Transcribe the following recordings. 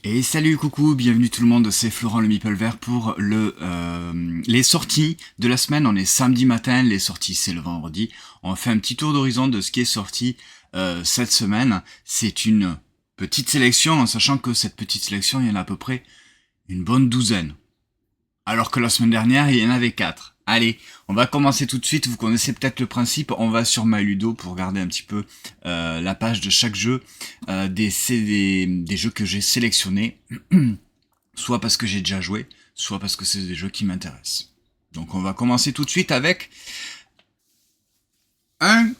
Et salut, coucou, bienvenue tout le monde, c'est Florent le Meeple Vert pour les sorties de la semaine. On est samedi matin, les sorties c'est le vendredi. On fait un petit tour d'horizon de ce qui est sorti cette semaine. C'est une petite sélection, en sachant que cette petite sélection, il y en a à peu près une bonne douzaine. Alors que la semaine dernière, il y en avait 4. Allez, on va commencer tout de suite. Vous connaissez peut-être le principe. On va sur MyLudo pour regarder un petit peu la page de chaque jeu, des jeux que j'ai sélectionnés, soit parce que j'ai déjà joué, soit parce que c'est des jeux qui m'intéressent. Donc on va commencer tout de suite avec un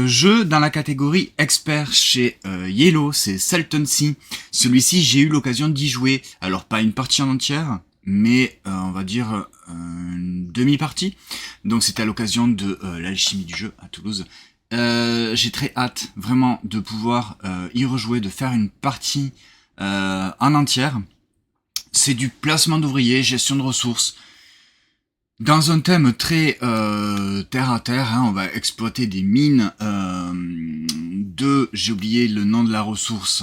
jeu dans la catégorie expert chez Yellow, c'est Salton Sea. Celui-ci, j'ai eu l'occasion d'y jouer. Alors pas une partie en entière, mais on va dire une demi-partie. Donc c'était à l'occasion de l'alchimie du jeu à Toulouse. J'ai très hâte vraiment de pouvoir y rejouer, de faire une partie en entière. C'est du placement d'ouvriers, gestion de ressources. Dans un thème très terre à terre, on va exploiter des mines j'ai oublié le nom de la ressource,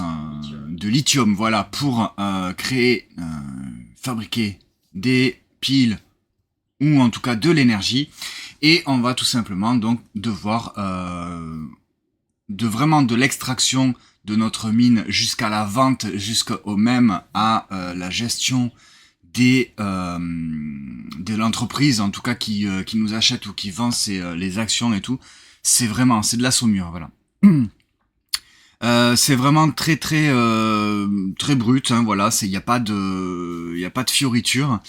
de lithium, voilà, pour fabriquer des piles ou en tout cas de l'énergie. Et on va tout simplement donc devoir de l'extraction de notre mine jusqu'à la vente, jusqu'au même à la gestion de l'entreprise en tout cas qui nous achète ou qui vend les actions et tout. C'est de la saumure, voilà. C'est vraiment très brut, hein, voilà. Il y a pas de fioriture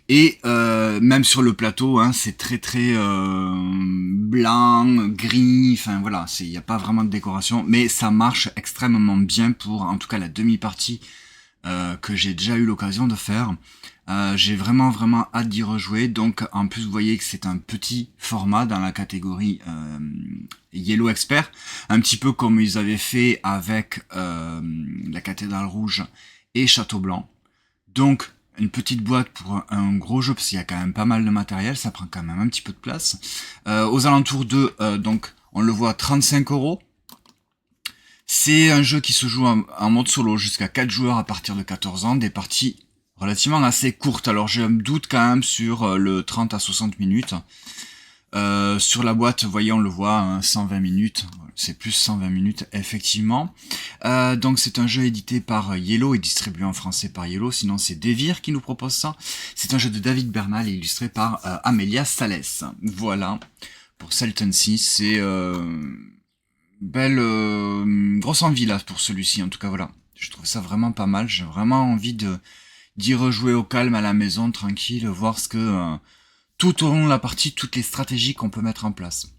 et même sur le plateau, hein, c'est très blanc, gris. Enfin voilà, il y a pas vraiment de décoration, mais ça marche extrêmement bien pour en tout cas la demi-partie que j'ai déjà eu l'occasion de faire. J'ai vraiment hâte d'y rejouer. Donc en plus vous voyez que c'est un petit format dans la catégorie Yellow Expert, un petit peu comme ils avaient fait avec la Cathédrale Rouge et Château Blanc. Donc une petite boîte pour un gros jeu, parce qu'il y a quand même pas mal de matériel, ça prend quand même un petit peu de place. Aux alentours de, donc on le voit, 35€. C'est un jeu qui se joue en mode solo jusqu'à 4 joueurs à partir de 14 ans, des parties relativement assez courtes. Alors j'ai un doute quand même sur le 30 à 60 minutes. Sur la boîte, vous voyez, on le voit, hein, 120 minutes. C'est plus 120 minutes, effectivement. Donc c'est un jeu édité par Yellow et distribué en français par Yellow. Sinon c'est Devir qui nous propose ça. C'est un jeu de David Bernal et illustré par Amelia Sales. Voilà. Pour Salton Sea, c'est belle grosse envie là pour celui-ci. En tout cas, voilà. Je trouve ça vraiment pas mal. J'ai vraiment envie d'y rejouer au calme à la maison, tranquille, voir ce que tout au long de la partie, toutes les stratégies qu'on peut mettre en place.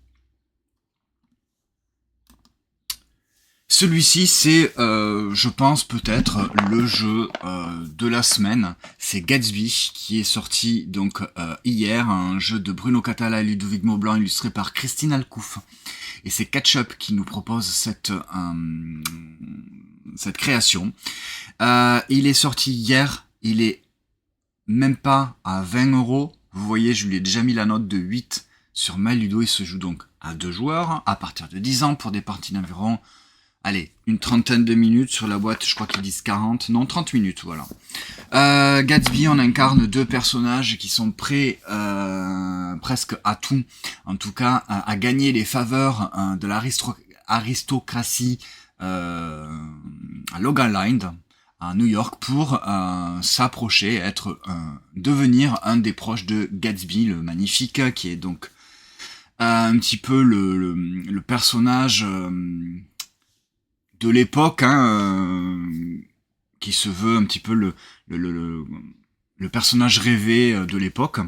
Celui-ci, c'est, je pense, peut-être le jeu de la semaine. C'est Gatsby, qui est sorti donc hier, un jeu de Bruno Catala et Ludovic Maublanc, illustré par Christine Alcouf. Et c'est Ketchup qui nous propose cette création. Il est sorti hier, il est même pas à 20€. Vous voyez, je lui ai déjà mis la note de 8 sur MyLudo. Il se joue donc à 2 joueurs, à partir de 10 ans, pour des parties d'environ, allez, une trentaine de minutes. Sur la boîte, je crois qu'ils disent 40, non, 30 minutes, voilà. Gatsby, on incarne 2 personnages qui sont prêts presque à tout, en tout cas à gagner les faveurs de l'aristocratie à Long Island, à New York, pour s'approcher, devenir un des proches de Gatsby, le magnifique, qui est donc un petit peu le personnage de l'époque, hein, qui se veut un petit peu le personnage rêvé de l'époque.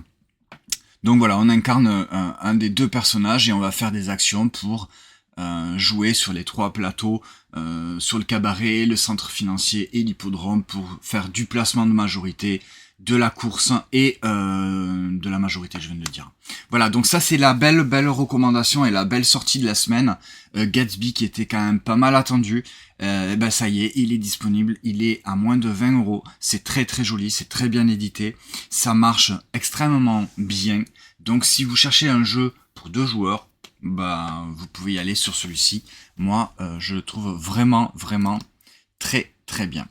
Donc voilà, on incarne un des 2 personnages et on va faire des actions pour jouer sur les 3 plateaux, sur le cabaret, le centre financier et l'hippodrome, pour faire du placement de majorité, de la course et de la majorité, je viens de le dire. Voilà, donc ça c'est la belle recommandation et la belle sortie de la semaine. Gatsby, qui était quand même pas mal attendu, et ben ça y est, il est disponible, il est à moins de 20€. C'est très joli, c'est très bien édité, ça marche extrêmement bien. Donc si vous cherchez un jeu pour 2 joueurs, bah vous pouvez y aller sur celui-ci. Moi, je le trouve vraiment très bien.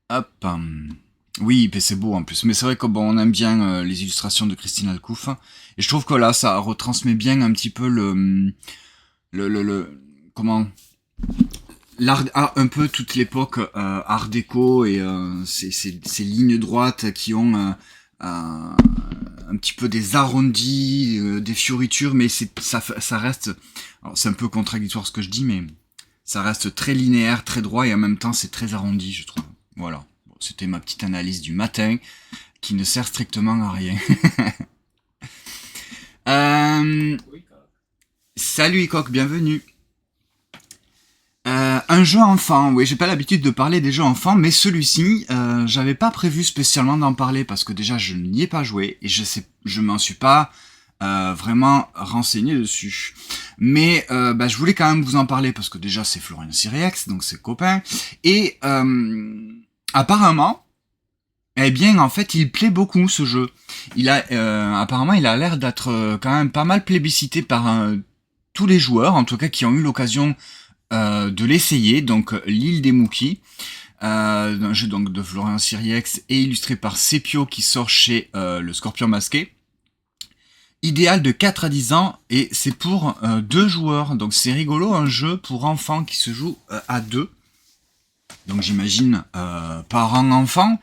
Hop. Oui, mais c'est beau en plus. Mais c'est vrai que bon, on aime bien les illustrations de Christine Alcouf. Et je trouve que là, ça retransmet bien un petit peu comment l'art, un peu toute l'époque art déco et ces lignes droites qui ont un petit peu des arrondis, des fioritures, mais ça reste, alors c'est un peu contradictoire ce que je dis, mais ça reste très linéaire, très droit et en même temps c'est très arrondi, je trouve. Voilà. Bon, c'était ma petite analyse du matin qui ne sert strictement à rien. euh, Salut Icoc, bienvenue. Un jeu enfant, oui, j'ai pas l'habitude de parler des jeux enfants, mais celui-ci, j'avais pas prévu spécialement d'en parler parce que déjà je n'y ai pas joué et je m'en suis pas vraiment renseigné dessus. Mais je voulais quand même vous en parler parce que déjà c'est Florian Siriex, donc c'est copain, et apparemment, eh bien en fait il plaît beaucoup ce jeu. Apparemment il a l'air d'être quand même pas mal plébiscité par tous les joueurs, en tout cas qui ont eu l'occasion de l'essayer, donc l'île des Mookies, un jeu donc de Florian Siriex et illustré par Sepio qui sort chez le Scorpion Masqué. Idéal de 4 à 10 ans et c'est pour 2 joueurs, donc c'est rigolo, un jeu pour enfants qui se joue à 2. Donc j'imagine parents-enfants,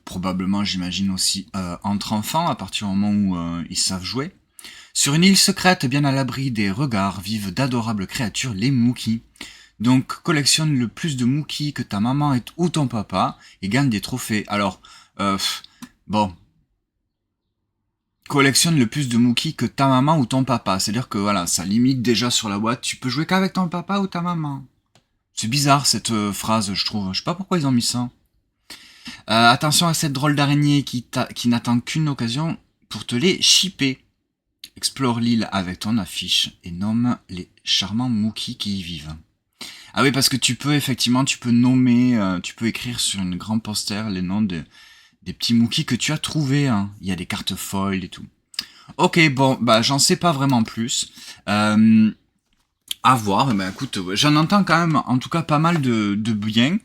probablement j'imagine aussi entre enfants à partir du moment où ils savent jouer. Sur une île secrète bien à l'abri des regards vivent d'adorables créatures, les Mookies. Donc collectionne le plus de Mookies que ta maman ou ton papa et gagne des trophées. Alors, bon, collectionne le plus de Mookies que ta maman ou ton papa. C'est-à-dire que voilà, ça limite déjà sur la boîte, tu peux jouer qu'avec ton papa ou ta maman. C'est bizarre cette phrase, je trouve. Je sais pas pourquoi ils ont mis ça. Attention à cette drôle d'araignée qui n'attend qu'une occasion pour te les shipper. Explore l'île avec ton affiche et nomme les charmants Mookies qui y vivent. Ah oui, parce que tu peux nommer, tu peux écrire sur une grande poster les noms des petits Mookies que tu as trouvés. Hein. Il y a des cartes foils et tout. Ok, bon, j'en sais pas vraiment plus. À voir, écoute, j'en entends quand même, en tout cas, pas mal de bien.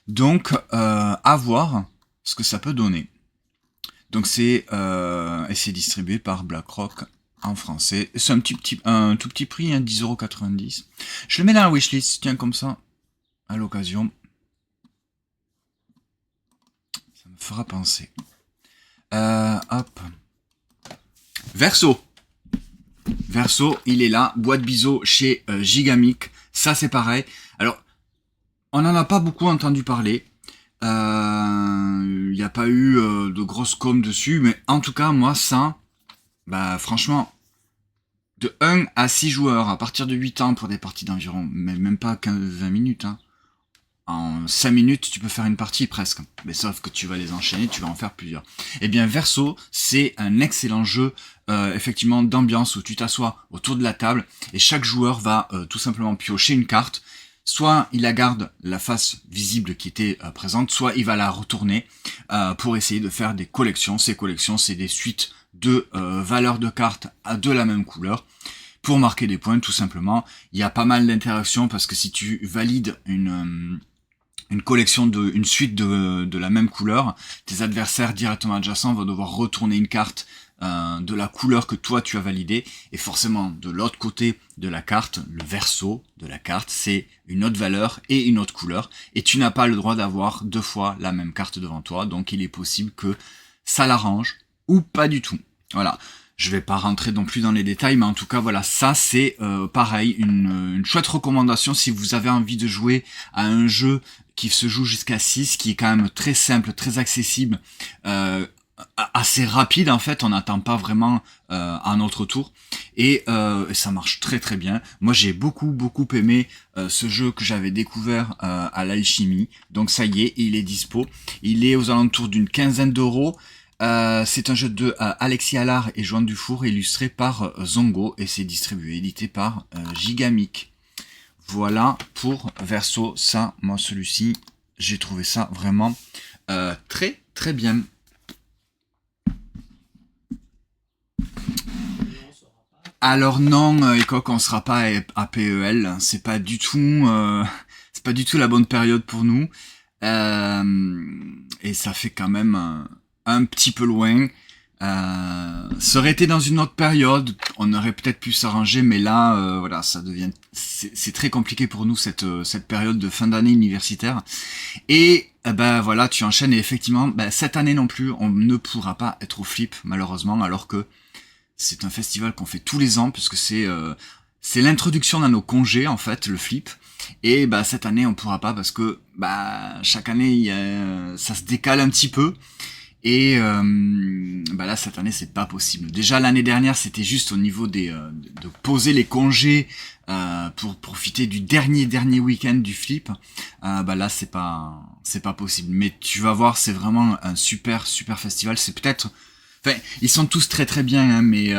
Donc, à voir ce que ça peut donner. Donc c'est distribué par BlackRock en français. C'est un tout petit prix, hein, 10,90€. Je le mets dans la wishlist, tiens, comme ça, à l'occasion. Ça me fera penser. Hop. Verso. Verso, il est là. Boîte biseau chez Gigamic. Ça, c'est pareil. Alors, on n'en a pas beaucoup entendu parler. Il n'y a pas eu de grosse com dessus, mais en tout cas, moi, ça, franchement, de 1 à 6 joueurs, à partir de 8 ans pour des parties d'environ, même pas 20 minutes, hein. En 5 minutes, tu peux faire une partie presque. Mais sauf que tu vas les enchaîner, tu vas en faire plusieurs. Eh bien, Verso, c'est un excellent jeu, effectivement, d'ambiance où tu t'assois autour de la table et chaque joueur va tout simplement piocher une carte. Soit il la garde la face visible qui était présente, soit il va la retourner pour essayer de faire des collections. Ces collections, c'est des suites de valeurs de cartes de la même couleur pour marquer des points tout simplement. Il y a pas mal d'interactions parce que si tu valides une collection une suite de la même couleur, tes adversaires directement adjacents vont devoir retourner une carte de la couleur que toi tu as validée, et forcément de l'autre côté de la carte, le verso de la carte, c'est une autre valeur et une autre couleur, et tu n'as pas le droit d'avoir 2 fois la même carte devant toi, donc il est possible que ça l'arrange, ou pas du tout. Voilà. Je vais pas rentrer non plus dans les détails, mais en tout cas, voilà, ça c'est pareil, une chouette recommandation si vous avez envie de jouer à un jeu qui se joue jusqu'à 6, qui est quand même très simple, très accessible, assez rapide en fait, on n'attend pas vraiment à notre tour, et ça marche très très bien. Moi j'ai beaucoup aimé ce jeu que j'avais découvert à l'Alchimie, donc ça y est, il est dispo, il est aux alentours d'une 15aine d'euros. C'est un jeu de Alexis Allard et Joanne Dufour, illustré par Zongo, et c'est distribué, édité par Gigamic. Voilà pour Verso, ça, moi celui-ci, j'ai trouvé ça vraiment très très bien. Alors non, Ecoq, on sera pas à PEL, c'est pas du tout la bonne période pour nous. Et ça fait quand même un petit peu loin. Ça aurait été dans une autre période, on aurait peut-être pu s'arranger, mais là, voilà, ça devient, c'est très compliqué pour nous cette période de fin d'année universitaire. Et ben voilà, tu enchaînes et effectivement, ben, cette année non plus, on ne pourra pas être au Flip malheureusement, alors que c'est un festival qu'on fait tous les ans puisque c'est l'introduction dans nos congés en fait, le Flip. Et bah cette année on pourra pas parce que bah chaque année ça se décale un petit peu. Et bah là cette année c'est pas possible. Déjà l'année dernière c'était juste au niveau de poser les congés pour profiter du dernier week-end du Flip. Bah là c'est pas possible. Mais tu vas voir, c'est vraiment un super festival. C'est peut-être, enfin ils sont tous très bien, hein, mais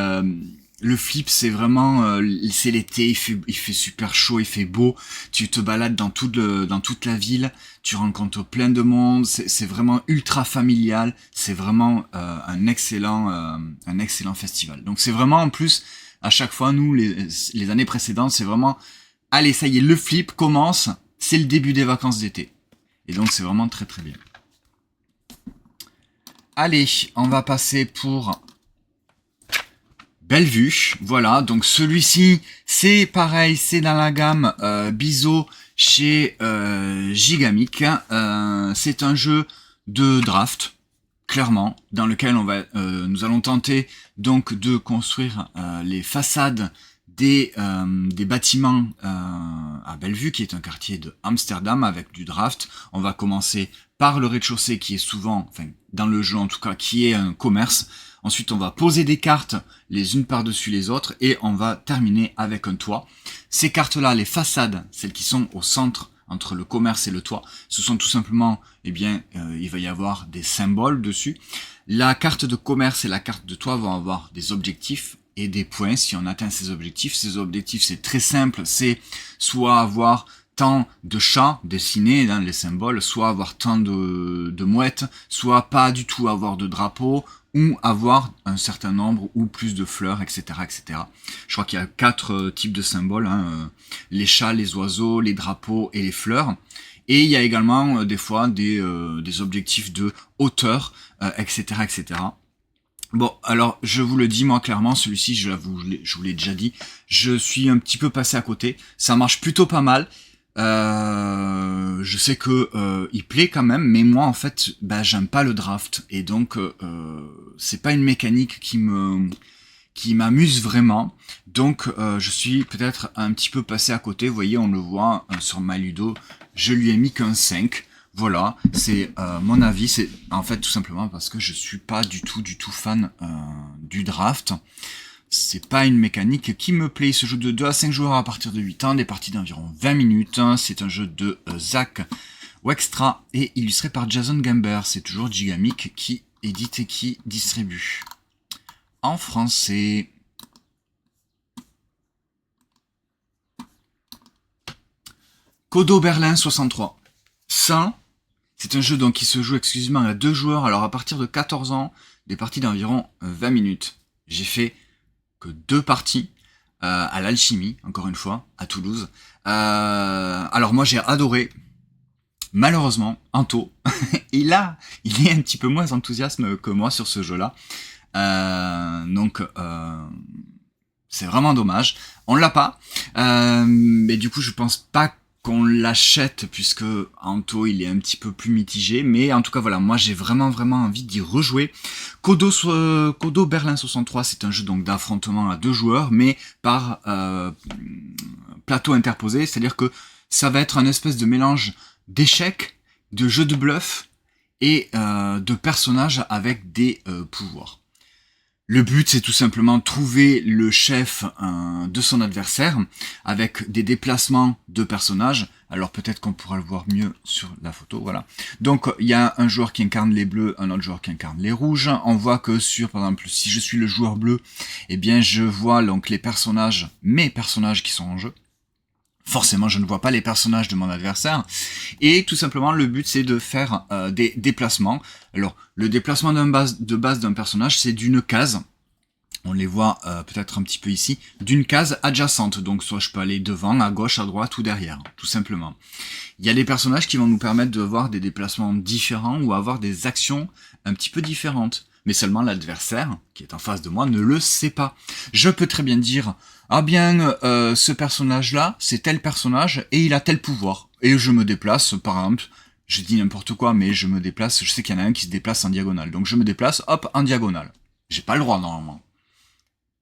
le Flip c'est vraiment c'est l'été, il fait super chaud, il fait beau, tu te balades dans toute la ville, tu rencontres plein de monde, c'est vraiment ultra familial, c'est vraiment un excellent festival. Donc c'est vraiment, en plus à chaque fois, nous les années précédentes, c'est vraiment allez, ça y est, le Flip commence, c'est le début des vacances d'été. Et donc c'est vraiment très bien. Allez, on va passer pour Bellevue, voilà, donc celui-ci, c'est pareil, c'est dans la gamme Biseau chez Gigamic. C'est un jeu de draft, clairement, dans lequel nous allons tenter donc de construire les façades des bâtiments à Bellevue, qui est un quartier de Amsterdam avec du draft. On va commencer par le rez-de-chaussée qui est souvent, enfin dans le jeu en tout cas, qui est un commerce. Ensuite, on va poser des cartes les unes par-dessus les autres et on va terminer avec un toit. Ces cartes-là, les façades, celles qui sont au centre entre le commerce et le toit, ce sont tout simplement, il va y avoir des symboles dessus. La carte de commerce et la carte de toit vont avoir des objectifs et des points si on atteint ces objectifs. Ces objectifs, c'est très simple, c'est soit avoir tant de chats dessinés dans les symboles, soit avoir tant de mouettes, soit pas du tout avoir de drapeau, ou avoir un certain nombre ou plus de fleurs, etc. Je crois qu'il y a 4 types de symboles, hein, les chats, les oiseaux, les drapeaux et les fleurs. Et il y a également des fois des objectifs de hauteur, etc. Bon, alors je vous le dis moi clairement, celui-ci, je vous l'ai déjà dit, je suis un petit peu passé à côté. Ça marche plutôt pas mal. Je sais que il plaît quand même, mais moi en fait, bah j'aime pas le draft et donc c'est pas une mécanique qui m'amuse vraiment. Donc je suis peut-être un petit peu passé à côté. Vous voyez, on le voit sur MyLudo, je lui ai mis qu'un 5. Voilà, c'est mon avis. C'est en fait tout simplement parce que je suis pas du tout fan du draft. C'est pas une mécanique qui me plaît. Il se joue de 2 à 5 joueurs à partir de 8 ans, des parties d'environ 20 minutes. C'est un jeu de Zach Wextra et illustré par Jason Gamber. C'est toujours Gigamic qui édite et qui distribue. En français. Kodo Berlin 63. Ça, c'est un jeu donc qui se joue exclusivement à 2 joueurs. Alors à partir de 14 ans, des parties d'environ 20 minutes. J'ai fait que 2 parties à l'Alchimie, encore une fois, à Toulouse. Alors moi j'ai adoré. Malheureusement, Anto, il est un petit peu moins enthousiaste que moi sur ce jeu-là. Donc c'est vraiment dommage. On l'a pas. Mais du coup je pense pas qu'on l'achète puisque Anto il est un petit peu plus mitigé, mais en tout cas voilà, moi j'ai vraiment envie d'y rejouer. Kodo Berlin 63, c'est un jeu donc d'affrontement à 2 joueurs, mais par plateau interposé, c'est-à-dire que ça va être un espèce de mélange d'échecs, de jeux de bluff et de personnages avec des pouvoirs. Le but, c'est tout simplement trouver le chef de son adversaire avec des déplacements de personnages. Alors peut-être qu'on pourra le voir mieux sur la photo, voilà. Donc il y a un joueur qui incarne les bleus, un autre joueur qui incarne les rouges. On voit que par exemple, si je suis le joueur bleu, eh bien je vois donc mes personnages qui sont en jeu. Forcément, je ne vois pas les personnages de mon adversaire. Et tout simplement, le but, c'est de faire des déplacements. Alors, le déplacement de base d'un personnage, c'est d'une case. On les voit peut-être un petit peu ici. D'une case adjacente. Donc, soit je peux aller devant, à gauche, à droite ou derrière, tout simplement. Il y a des personnages qui vont nous permettre de voir des déplacements différents ou avoir des actions un petit peu différentes. Mais seulement l'adversaire, qui est en face de moi, ne le sait pas. Je peux très bien dire, ah bien, ce personnage-là, c'est tel personnage, et il a tel pouvoir. Et je me déplace, par exemple, je dis n'importe quoi, mais je me déplace, je sais qu'il y en a un qui se déplace en diagonale. Donc je me déplace, hop, en diagonale. J'ai pas le droit, normalement.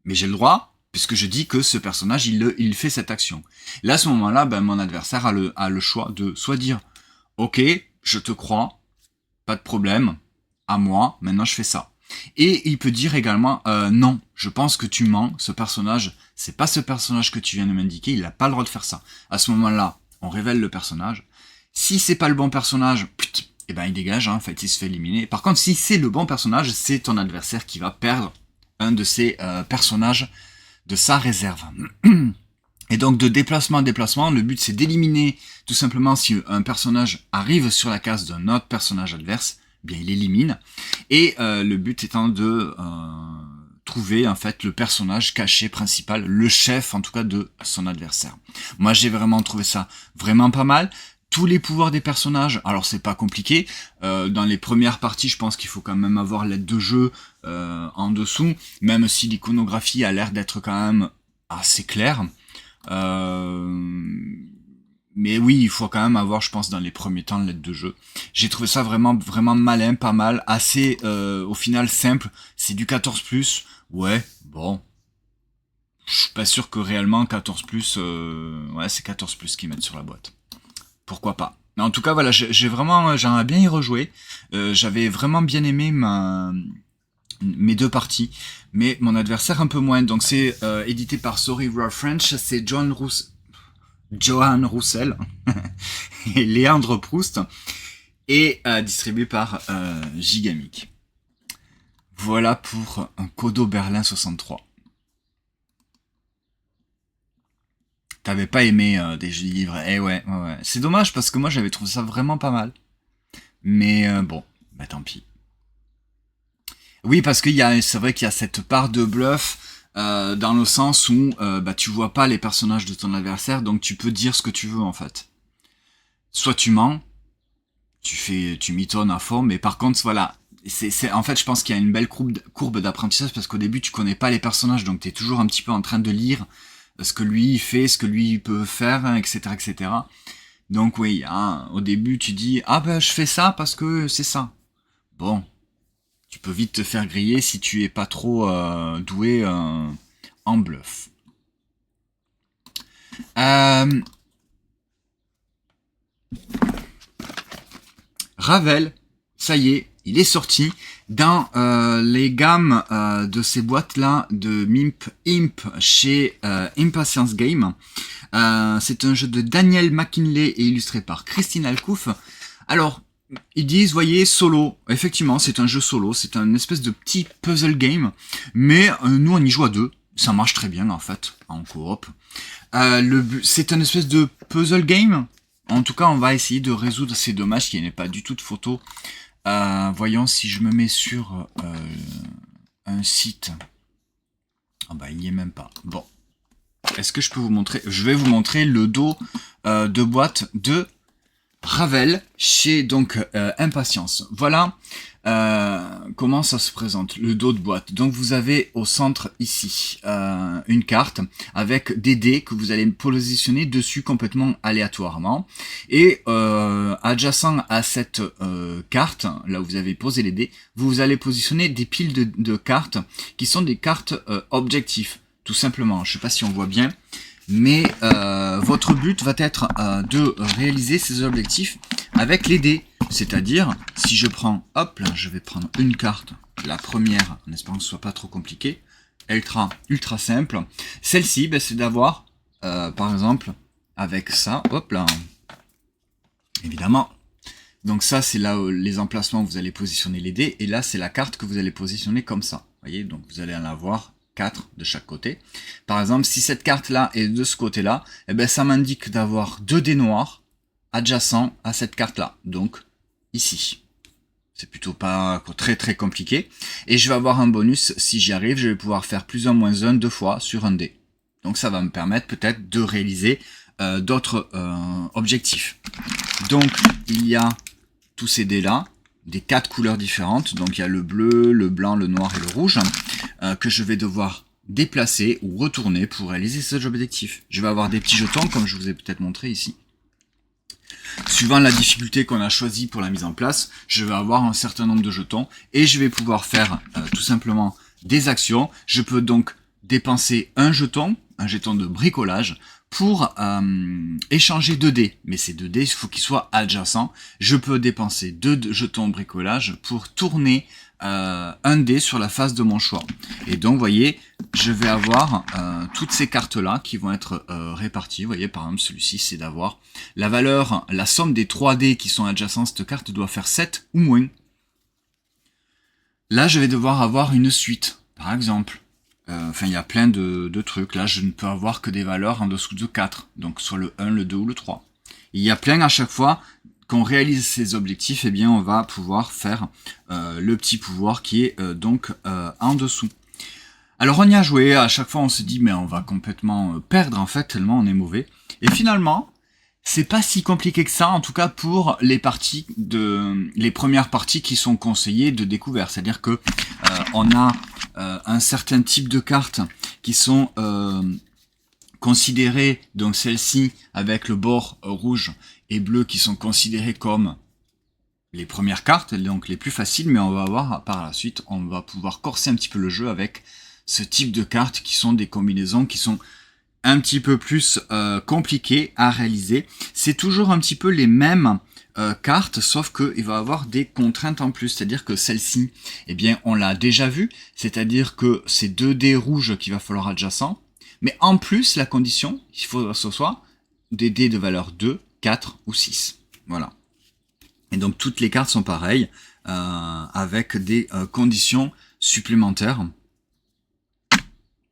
Mais j'ai le droit, puisque je dis que ce personnage, il fait cette action. Là, à ce moment-là, ben, mon adversaire a le choix de soit dire, ok, je te crois, pas de problème, à moi, maintenant je fais ça. Et il peut dire également, non, je pense que tu mens, ce personnage, c'est pas ce personnage que tu viens de m'indiquer, il n'a pas le droit de faire ça. À ce moment-là, on révèle le personnage. Si c'est pas le bon personnage, eh ben il dégage, hein, en fait, il se fait éliminer. Par contre, si c'est le bon personnage, c'est ton adversaire qui va perdre un de ses personnages de sa réserve. Et donc de déplacement à déplacement, le but c'est d'éliminer tout simplement si un personnage arrive sur la case d'un autre personnage adverse, eh bien il élimine. Et le but étant de trouver en fait le personnage caché principal, le chef en tout cas de son adversaire. Moi j'ai vraiment trouvé ça vraiment pas mal. Tous les pouvoirs des personnages, alors c'est pas compliqué, dans les premières parties je pense qu'il faut quand même avoir l'aide de jeu en dessous, même si l'iconographie a l'air d'être quand même assez claire. Mais oui, il faut quand même avoir, je pense, dans les premiers temps l'aide de jeu. J'ai trouvé ça vraiment malin, pas mal, assez au final simple. C'est du 14+, ouais, bon. Je suis pas sûr que réellement 14+, ouais c'est 14+ qu'ils mettent sur la boîte. Pourquoi pas. Mais en tout cas, voilà, j'aimerais bien y rejouer. J'avais vraiment bien aimé mes deux parties, mais mon adversaire un peu moins. Donc c'est édité par Sorry Raw French, c'est Johan Roussel et Léandre Proust, et distribué par Gigamic. Voilà pour un Kodo Berlin 63. T'avais pas aimé des livres, eh ouais. C'est dommage parce que moi j'avais trouvé ça vraiment pas mal. Mais bon, bah tant pis. Oui, parce c'est vrai qu'il y a cette part de bluff dans le sens où bah tu vois pas les personnages de ton adversaire, donc tu peux dire ce que tu veux en fait. Soit tu mens, tu mitonnes à fond, mais par contre voilà, en fait je pense qu'il y a une belle courbe d'apprentissage parce qu'au début tu connais pas les personnages, donc t'es toujours un petit peu en train de lire ce que lui il fait, ce que lui il peut faire, hein, etc. Donc oui, hein, au début tu dis ah ben je fais ça parce que c'est ça. Bon, tu peux vite te faire griller si tu es pas trop doué en bluff. Ravel, ça y est, il est sorti dans les gammes de ces boîtes-là de Imp chez Impatience Game. C'est un jeu de Daniel McKinley et illustré par Christine Alcouf. Alors, ils disent, voyez, solo. Effectivement, c'est un jeu solo, c'est un espèce de petit puzzle game, mais nous on y joue à deux. Ça marche très bien en fait, en coop. C'est un espèce de puzzle game. En tout cas, on va essayer de résoudre ces dommages qu'il n'y ait pas du tout de photo. Voyons si je me mets sur un site. Ah bah il n'y est même pas. Bon. Est-ce que je peux vous montrer? Je vais vous montrer le dos de boîte de Ravel chez donc Impatience. Voilà comment ça se présente, le dos de boîte. Donc vous avez au centre ici une carte avec des dés que vous allez positionner dessus complètement aléatoirement. Et adjacent à cette carte, là où vous avez posé les dés, vous allez positionner des piles de cartes qui sont des cartes objectifs, tout simplement. Je sais pas si on voit bien. Mais votre but va être de réaliser ces objectifs avec les dés. C'est-à-dire, si je prends, hop, là, je vais prendre une carte, la première, en espérant que ce soit pas trop compliqué, ultra simple. Celle-ci, ben, c'est d'avoir, par exemple, avec ça, hop là, évidemment. Donc ça, c'est là où les emplacements où vous allez positionner les dés, et là, c'est la carte que vous allez positionner comme ça. Vous voyez, donc vous allez en avoir 4 de chaque côté. Par exemple, si cette carte-là est de ce côté-là, eh ben, ça m'indique d'avoir 2 dés noirs adjacents à cette carte-là. Donc, ici. C'est plutôt pas très compliqué. Et je vais avoir un bonus, si j'y arrive, je vais pouvoir faire +1 -1 2 fois sur un dé. Donc ça va me permettre peut-être de réaliser d'autres objectifs. Donc, il y a tous ces dés là, des 4 couleurs différentes. Donc, il y a le bleu, le blanc, le noir et le rouge, que je vais devoir déplacer ou retourner pour réaliser ce objectif. Je vais avoir des petits jetons, comme je vous ai peut-être montré ici. Suivant la difficulté qu'on a choisie pour la mise en place, je vais avoir un certain nombre de jetons et je vais pouvoir faire tout simplement des actions. Je peux donc dépenser un jeton de bricolage, pour échanger 2 dés. Mais ces 2 dés, il faut qu'ils soient adjacents. Je peux dépenser 2 jetons bricolage pour tourner un dé sur la face de mon choix. Et donc, vous voyez, je vais avoir toutes ces cartes-là qui vont être réparties. Vous voyez, par exemple, celui-ci, c'est d'avoir la valeur, la somme des 3 dés qui sont adjacents à cette carte doit faire 7 ou moins. Là, je vais devoir avoir une suite, par exemple. Enfin, il y a plein de trucs. Là, je ne peux avoir que des valeurs en dessous de 4. Donc, soit le 1, le 2 ou le 3. Il y a plein à chaque fois qu'on réalise ces objectifs, eh bien, on va pouvoir faire le petit pouvoir qui est donc en dessous. Alors, on y a joué. À chaque fois, on se dit, mais on va complètement perdre, en fait, tellement on est mauvais. Et finalement, c'est pas si compliqué que ça, en tout cas pour les premières parties qui sont conseillées de découvert. C'est-à-dire que on a un certain type de cartes qui sont considérées, donc celles-ci avec le bord rouge et bleu qui sont considérées comme les premières cartes, donc les plus faciles, mais on va voir par la suite, on va pouvoir corser un petit peu le jeu avec ce type de cartes qui sont des combinaisons qui sont un petit peu plus compliquées à réaliser. C'est toujours un petit peu les mêmes cartes, sauf qu'il va avoir des contraintes en plus, c'est-à-dire que celle-ci, eh bien, on l'a déjà vu, c'est-à-dire que c'est 2 dés rouges qu'il va falloir adjacents, mais en plus, la condition, il faut que ce soit des dés de valeur 2, 4 ou 6. Voilà. Et donc, toutes les cartes sont pareilles, avec des conditions supplémentaires.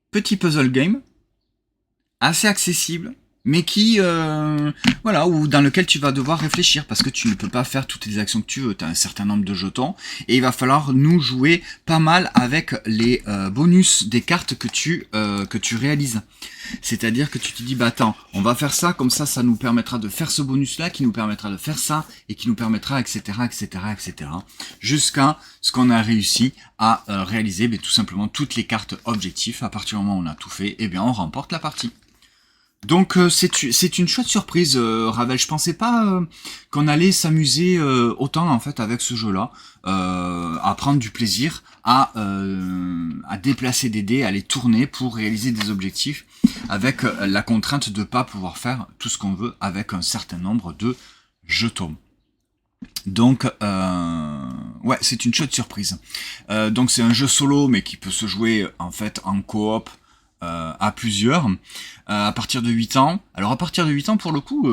Petit puzzle game, assez accessible, mais qui, voilà, ou dans lequel tu vas devoir réfléchir, parce que tu ne peux pas faire toutes les actions que tu veux, tu as un certain nombre de jetons, et il va falloir nous jouer pas mal avec les bonus des cartes que tu réalises. C'est-à-dire que tu te dis, bah attends, on va faire ça, comme ça, ça nous permettra de faire ce bonus-là, qui nous permettra de faire ça, et qui nous permettra, etc., etc., etc., jusqu'à ce qu'on a réussi à réaliser tout simplement toutes les cartes objectifs. À partir du moment où on a tout fait, eh bien, on remporte la partie. Donc c'est une chouette surprise, Ravel. Je pensais pas qu'on allait s'amuser autant en fait avec ce jeu-là, à prendre du plaisir, à déplacer des dés, à les tourner pour réaliser des objectifs, avec la contrainte de pas pouvoir faire tout ce qu'on veut avec un certain nombre de jetons. Donc ouais, c'est une chouette surprise. Donc c'est un jeu solo, mais qui peut se jouer en fait en coop. À plusieurs, à partir de 8 ans. Alors à partir de 8 ans, pour le coup,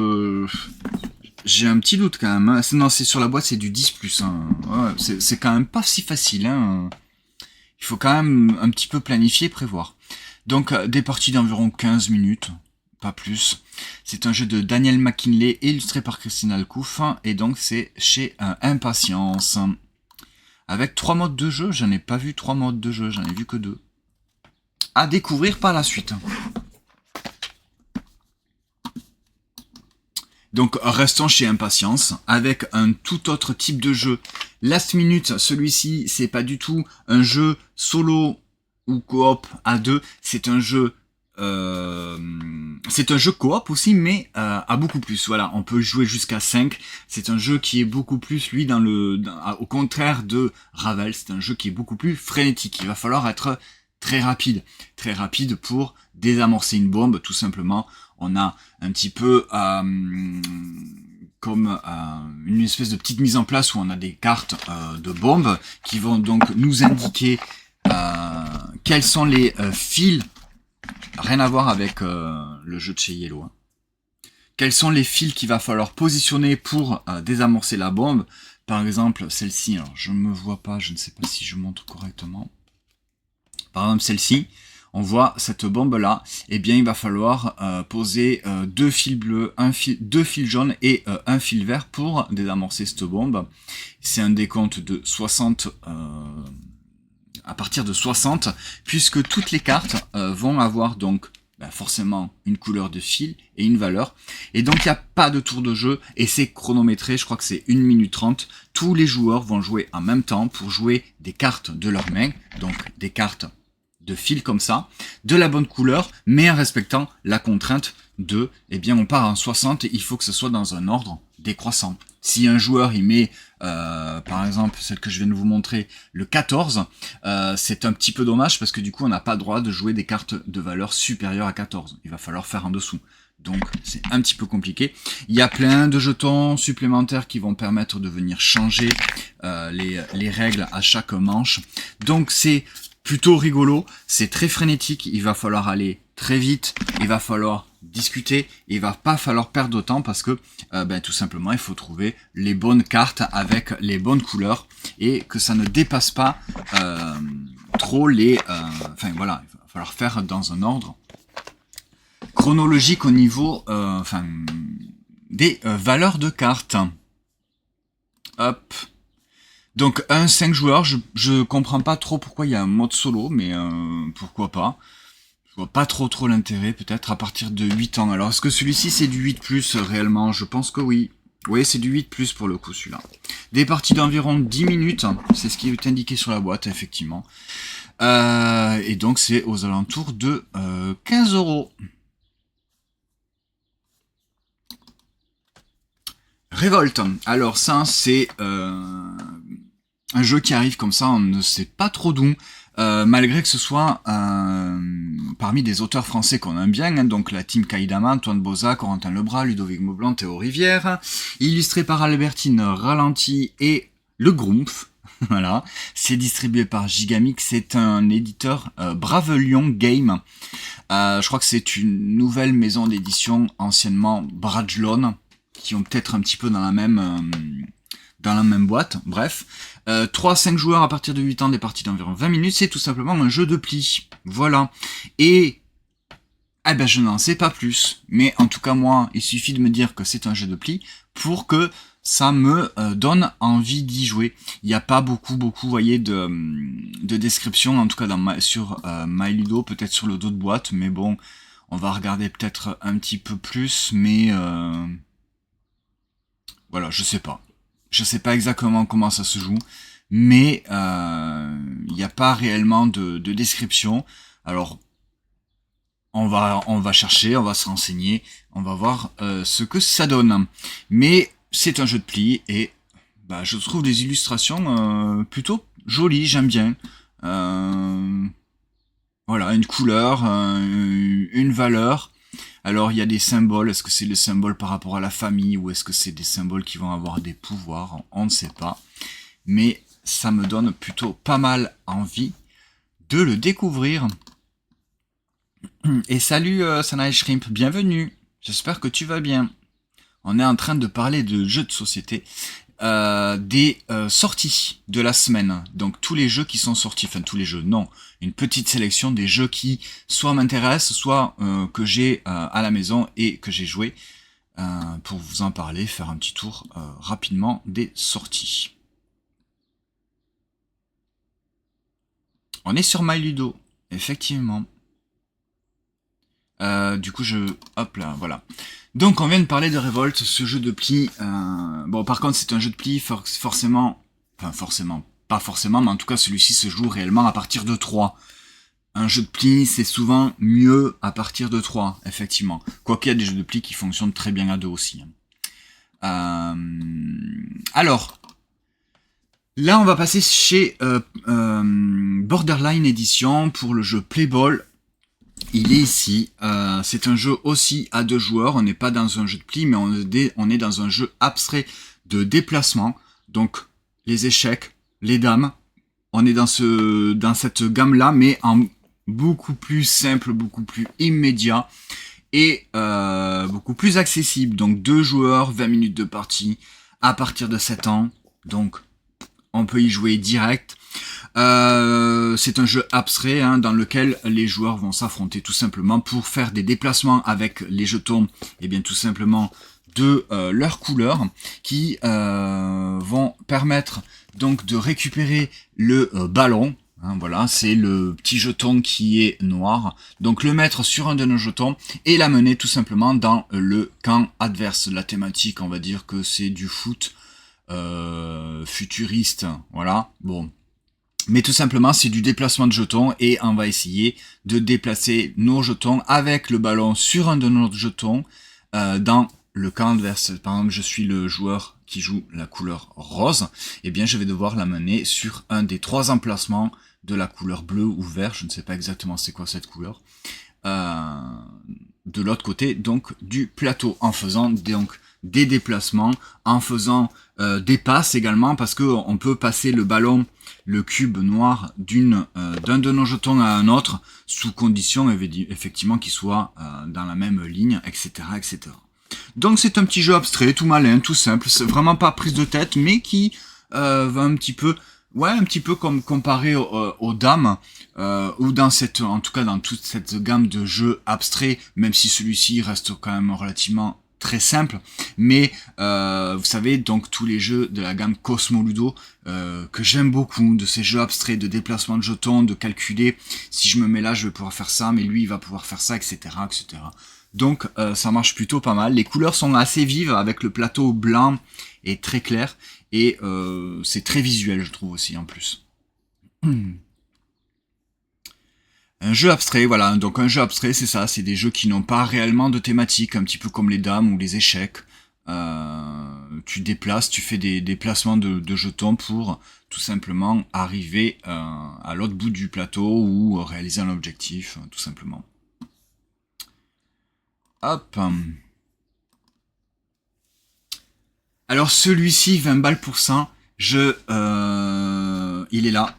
j'ai un petit doute quand même. Hein. Non, c'est sur la boîte, c'est du 10+. Hein. Ouais, c'est quand même pas si facile. Hein. Il faut quand même un petit peu planifier et prévoir. Donc des parties d'environ 15 minutes, pas plus. C'est un jeu de Daniel McKinley, illustré par Christine Alcouf, et donc c'est chez Impatience. Avec 3 modes de jeu, j'en ai pas vu 3 modes de jeu, j'en ai vu que 2. À découvrir par la suite. Donc restons chez Impatience avec un tout autre type de jeu. Last Minute, celui-ci, c'est pas du tout un jeu solo ou coop à 2, c'est un jeu coop aussi, mais à beaucoup plus. Voilà, on peut jouer jusqu'à 5. C'est un jeu qui est beaucoup plus, lui, au contraire de Ravel, c'est un jeu qui est beaucoup plus frénétique. Il va falloir être très rapide pour désamorcer une bombe, tout simplement. On a un petit peu comme une espèce de petite mise en place où on a des cartes de bombes qui vont donc nous indiquer quels sont les fils, rien à voir avec le jeu de chez Yellow. Hein. Quels sont les fils qu'il va falloir positionner pour désamorcer la bombe. Par exemple, celle-ci, alors je me vois pas, je ne sais pas si je montre correctement. Par exemple, celle-ci, on voit cette bombe-là, eh bien, il va falloir poser 2 fils bleus, 2 fils jaunes et un fil vert pour désamorcer cette bombe. C'est un décompte de 60, à partir de 60, puisque toutes les cartes vont avoir donc ben forcément une couleur de fil et une valeur. Et donc il n'y a pas de tour de jeu et c'est chronométré, je crois que c'est 1 minute 30. Tous les joueurs vont jouer en même temps pour jouer des cartes de leur main, donc des cartes de fil comme ça, de la bonne couleur, mais en respectant la contrainte de, eh bien on part en 60 et il faut que ce soit dans un ordre décroissant. Si un joueur il met, par exemple, celle que je viens de vous montrer, le 14, c'est un petit peu dommage parce que du coup on n'a pas le droit de jouer des cartes de valeur supérieure à 14. Il va falloir faire en dessous. Donc c'est un petit peu compliqué. Il y a plein de jetons supplémentaires qui vont permettre de venir changer les règles à chaque manche. Donc c'est plutôt rigolo, c'est très frénétique, il va falloir aller très vite, il va falloir discuter, il va pas falloir perdre de temps parce que tout simplement il faut trouver les bonnes cartes avec les bonnes couleurs et que ça ne dépasse pas trop les... enfin voilà, il va falloir faire dans un ordre chronologique au niveau des valeurs de cartes. Hop. Donc un 5 joueurs, je comprends pas trop pourquoi il y a un mode solo, mais pourquoi pas. Je vois pas trop l'intérêt, peut-être à partir de 8 ans. Alors est-ce que celui-ci c'est du 8+, réellement? Je pense que oui. Oui, c'est du 8+, pour le coup celui-là. Des parties d'environ 10 minutes, c'est ce qui est indiqué sur la boîte, effectivement. Et donc c'est aux alentours de 15 €. Révolte. Alors ça c'est un jeu qui arrive comme ça, on ne sait pas trop d'où, malgré que ce soit parmi des auteurs français qu'on aime bien, hein, donc la team Kaidama, Antoine Boza, Corentin Lebras, Ludovic Maublanc, Théo Rivière, illustré par Albertine Ralenti et Le Grumpf. Voilà, c'est distribué par Gigamix, c'est un éditeur Brave Lion Game. Je crois que c'est une nouvelle maison d'édition, anciennement Brajlon, qui ont peut-être un petit peu dans la même boîte, bref. 3-5 joueurs à partir de 8 ans, des parties d'environ 20 minutes, c'est tout simplement un jeu de pli. Voilà. Et je n'en sais pas plus. Mais en tout cas, moi, il suffit de me dire que c'est un jeu de pli pour que ça me donne envie d'y jouer. Il n'y a pas beaucoup, vous voyez, de description, en tout cas sur MyLudo, peut-être sur le dos de boîte, mais bon, on va regarder peut-être un petit peu plus, mais voilà, je sais pas. Je sais pas exactement comment ça se joue, mais il n'y a pas réellement de description. Alors, on va chercher, on va se renseigner, on va voir ce que ça donne. Mais c'est un jeu de pli et je trouve des illustrations plutôt jolies, j'aime bien. Voilà, une couleur, une valeur. Alors il y a des symboles, est-ce que c'est le symbole par rapport à la famille ou est-ce que c'est des symboles qui vont avoir des pouvoirs? On ne sait pas. Mais ça me donne plutôt pas mal envie de le découvrir. Et salut Sanae Shrimp, bienvenue. J'espère que tu vas bien. On est en train de parler de jeux de société. Des sorties de la semaine, donc tous les jeux qui sont sortis, enfin tous les jeux, non, une petite sélection des jeux qui soit m'intéressent, soit que j'ai à la maison et que j'ai joué, pour vous en parler, faire un petit tour rapidement des sorties. On est sur MyLudo, effectivement. Du coup hop là, voilà. Donc on vient de parler de Révolte, ce jeu de pli. Bon, par contre c'est un jeu de pli pas forcément, mais en tout cas celui-ci se joue réellement à partir de 3. Un jeu de pli c'est souvent mieux à partir de 3, effectivement. Quoiqu'il y a des jeux de pli qui fonctionnent très bien à 2 aussi. Alors, là on va passer chez Borderline Edition pour le jeu Playball. Il est ici, c'est un jeu aussi à 2 joueurs, on n'est pas dans un jeu de pli, mais on est dans un jeu abstrait de déplacement, donc les échecs, les dames, on est dans cette gamme-là, mais en beaucoup plus simple, beaucoup plus immédiat, et beaucoup plus accessible, donc 2 joueurs, 20 minutes de partie, à partir de 7 ans, donc on peut y jouer direct. C'est un jeu abstrait dans lequel les joueurs vont s'affronter tout simplement pour faire des déplacements avec les jetons, et bien tout simplement de leur couleur, qui vont permettre donc de récupérer le ballon. Hein, voilà, c'est le petit jeton qui est noir. Donc le mettre sur un de nos jetons et l'amener tout simplement dans le camp adverse. La thématique, on va dire que c'est du foot futuriste. Voilà, bon. Mais tout simplement, c'est du déplacement de jetons et on va essayer de déplacer nos jetons avec le ballon sur un de nos jetons dans le camp adverse. Par exemple, je suis le joueur qui joue la couleur rose. Eh bien, je vais devoir l'amener sur un des 3 emplacements de la couleur bleu ou vert. Je ne sais pas exactement c'est quoi cette couleur. De l'autre côté, donc, du plateau, en faisant donc des déplacements, en faisant des passes également, parce que on peut passer le ballon, le cube noir d'un de nos jetons à un autre, sous condition effectivement qu'il soit dans la même ligne, etc., etc. Donc c'est un petit jeu abstrait, tout malin, tout simple, c'est vraiment pas prise de tête, mais qui va un petit peu, ouais, un petit peu comme comparé aux dames, ou dans en tout cas dans toute cette gamme de jeux abstraits, même si celui-ci reste quand même relativement très simple, mais vous savez, donc tous les jeux de la gamme Cosmo Ludo que j'aime beaucoup, de ces jeux abstraits de déplacement de jetons, de calculer si je me mets là je vais pouvoir faire ça, mais lui il va pouvoir faire ça, etc., etc. Donc ça marche plutôt pas mal. Les couleurs sont assez vives avec le plateau blanc et très clair, et c'est très visuel je trouve aussi en plus. Un jeu abstrait, voilà, donc un jeu abstrait c'est ça, c'est des jeux qui n'ont pas réellement de thématique, un petit peu comme les dames ou les échecs. Tu déplaces, tu fais des déplacements de jetons pour tout simplement arriver à l'autre bout du plateau ou réaliser un objectif, tout simplement. Hop. Alors celui-ci, 20 balles pour ça, il est là.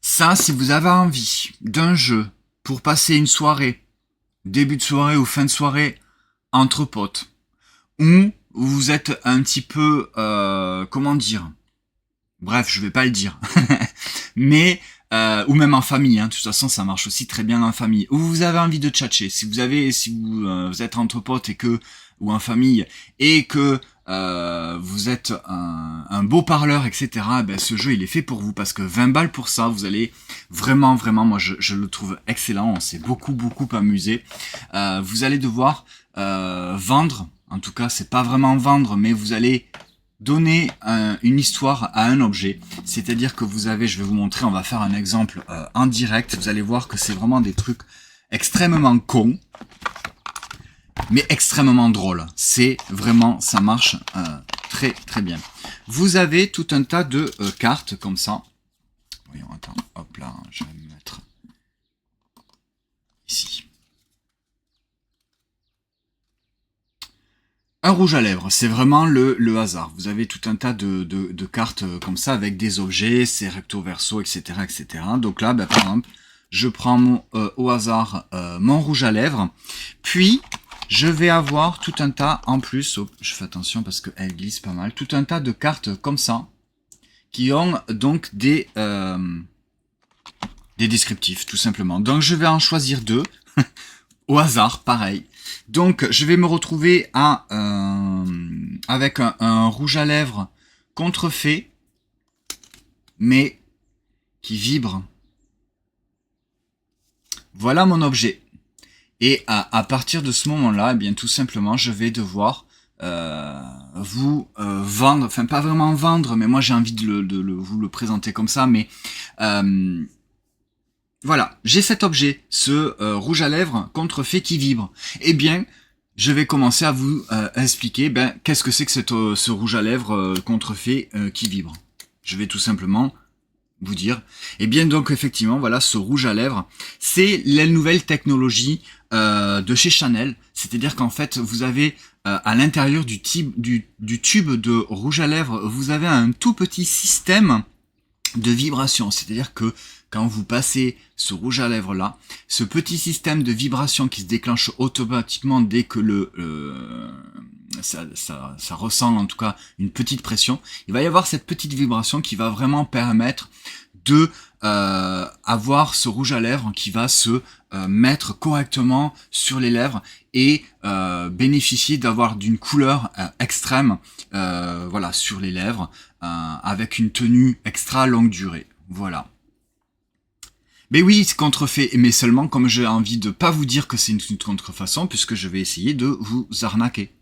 Ça, si vous avez envie d'un jeu pour passer une soirée, début de soirée ou fin de soirée, entre potes, ou vous êtes un petit peu, comment dire, bref, je vais pas le dire, mais ou même en famille, hein, de toute façon ça marche aussi très bien en famille, ou vous avez envie de tchatcher, si vous êtes entre potes ou en famille, et que vous êtes un beau parleur, etc., ben, ce jeu il est fait pour vous, parce que 20 balles pour ça, vous allez vraiment, moi je le trouve excellent, on s'est beaucoup amusé. Vous allez devoir vendre, en tout cas c'est pas vraiment vendre, mais vous allez donner une histoire à un objet, c'est-à-dire que je vais vous montrer, on va faire un exemple en direct, vous allez voir que c'est vraiment des trucs extrêmement cons, mais extrêmement drôles. C'est vraiment, ça marche très très bien. Vous avez tout un tas de cartes comme ça. Voyons, attends, hop là, je vais me mettre ici. Un rouge à lèvres, c'est vraiment le hasard. Vous avez tout un tas de cartes comme ça avec des objets, c'est recto verso, etc., etc. Donc là, ben, par exemple, je prends au hasard mon rouge à lèvres, puis je vais avoir tout un tas en plus, je fais attention parce qu'elle glisse pas mal, tout un tas de cartes comme ça, qui ont donc des descriptifs, tout simplement. Donc je vais en choisir 2, au hasard, pareil. Donc je vais me retrouver avec un rouge à lèvres contrefait, mais qui vibre. Voilà mon objet. Et à partir de ce moment-là, eh bien tout simplement, je vais devoir vous vendre, enfin pas vraiment vendre, mais moi j'ai envie de vous le présenter comme ça, mais voilà, j'ai cet objet, ce rouge à lèvres contrefait qui vibre. Eh bien, je vais commencer à vous expliquer qu'est-ce que c'est que ce rouge à lèvres contrefait qui vibre. Je vais tout simplement vous dire. Et bien donc effectivement, voilà, ce rouge à lèvres, c'est la nouvelle technologie de chez Chanel. C'est-à-dire qu'en fait, vous avez à l'intérieur du tube de rouge à lèvres, vous avez un tout petit système de vibration. C'est-à-dire que quand vous passez ce rouge à lèvres là, ce petit système de vibration qui se déclenche automatiquement dès que ça ressent en tout cas une petite pression, il va y avoir cette petite vibration qui va vraiment permettre de avoir ce rouge à lèvres qui va se mettre correctement sur les lèvres et bénéficier d'avoir d'une couleur extrême voilà, sur les lèvres avec une tenue extra longue durée. Voilà. Mais oui, c'est contrefait, mais seulement comme j'ai envie de pas vous dire que c'est une contrefaçon, puisque je vais essayer de vous arnaquer.